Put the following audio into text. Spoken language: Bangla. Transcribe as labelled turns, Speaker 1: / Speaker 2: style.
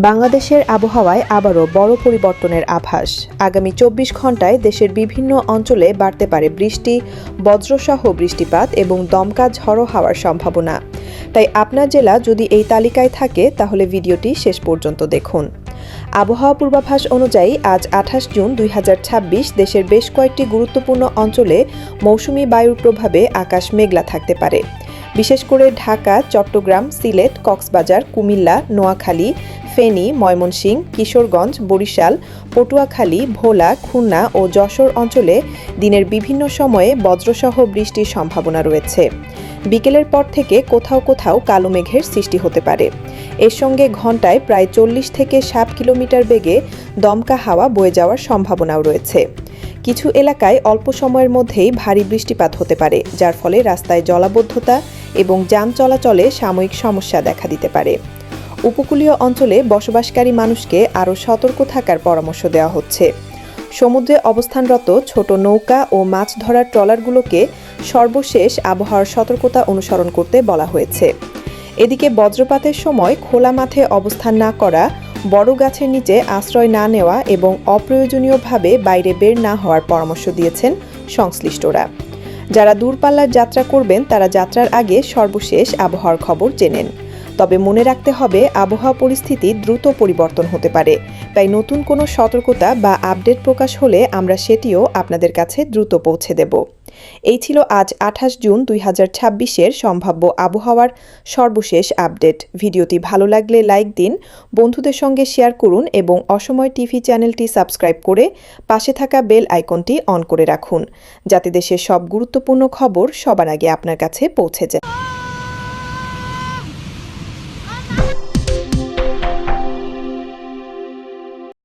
Speaker 1: বাংলাদেশের আবহাওয়ায় আবারও বড় পরিবর্তনের আভাস। আগামী 24 ঘণ্টায় দেশের বিভিন্ন অঞ্চলে বাড়তে পারে বৃষ্টি, বজ্রসহ বৃষ্টিপাত এবং দমকা ঝড়ো হাওয়ার সম্ভাবনা। তাই আপনার জেলা যদি এই তালিকায় থাকে তাহলে ভিডিওটি শেষ পর্যন্ত দেখুন। আবহাওয়া পূর্বাভাস অনুযায়ী আজ 28 জুন 2026 দেশের বেশ কয়েকটি গুরুত্বপূর্ণ অঞ্চলে মৌসুমি বায়ুর প্রভাবে আকাশ মেঘলা থাকতে পারে। বিশেষ করে ঢাকা, চট্টগ্রাম, সিলেট, কক্সবাজার, কুমিল্লা, নোয়াখালী, ফেনী, ময়মনসিংহ, কিশোরগঞ্জ, বরিশাল, পটুয়াখালী, ভোলা, খুলনা ও যশোর অঞ্চলে দিনের বিভিন্ন সময়ে বজ্রসহ বৃষ্টির সম্ভাবনা রয়েছে। বিকেলের পর থেকে কোথাও কোথাও কালো মেঘের সৃষ্টি হতে পারে। এর সঙ্গে ঘণ্টায় প্রায় 40 থেকে 60 কিলোমিটার বেগে দমকা হাওয়া বয়ে যাওয়ার সম্ভাবনাও রয়েছে। কিছু এলাকায় অল্প সময়ের মধ্যেই ভারী বৃষ্টিপাত হতে পারে, যার ফলে রাস্তায় জলাবদ্ধতা এবং যান চলাচলে সাময়িক সমস্যা দেখা দিতে পারে। উপকূলীয় অঞ্চলে বসবাসকারী মানুষকে আরও সতর্ক থাকার পরামর্শ দেওয়া হচ্ছে। সমুদ্রে অবস্থানরত ছোট নৌকা ও মাছ ধরার ট্রলারগুলোকে সর্বশেষ আবহাওয়ার সতর্কতা অনুসরণ করতে বলা হয়েছে। এদিকে বজ্রপাতের সময় খোলা মাঠে অবস্থান না করা, বড় গাছের নিচে আশ্রয় না নেওয়া এবং অপ্রয়োজনীয়ভাবে বাইরে বের না হওয়ার পরামর্শ দিয়েছেন সংশ্লিষ্টরা। যারা দূরপাল্লার যাত্রা করবেন তারা যাত্রার আগে সর্বশেষ আবহাওয়ার খবর জেনেন। তবে মনে রাখতে হবে, আবহাওয়া পরিস্থিতি দ্রুত পরিবর্তন হতে পারে, তাই নতুন কোনো সতর্কতা বা আপডেট প্রকাশ হলে আমরা সেটিও আপনাদের কাছে দ্রুত পৌঁছে দেব। এই ছিল আজ 28 জুন 2026-এর সম্ভাব্য আবহাওয়ার সর্বশেষ আপডেট। ভিডিওটি ভালো লাগলে লাইক দিন, বন্ধুদের সঙ্গে শেয়ার করুন এবং অসময় টিভি চ্যানেলটি সাবস্ক্রাইব করে পাশে থাকা বেল আইকনটি অন করে রাখুন, যাতে দেশের সব গুরুত্বপূর্ণ খবর সবার আগে আপনার কাছে পৌঁছে যায়।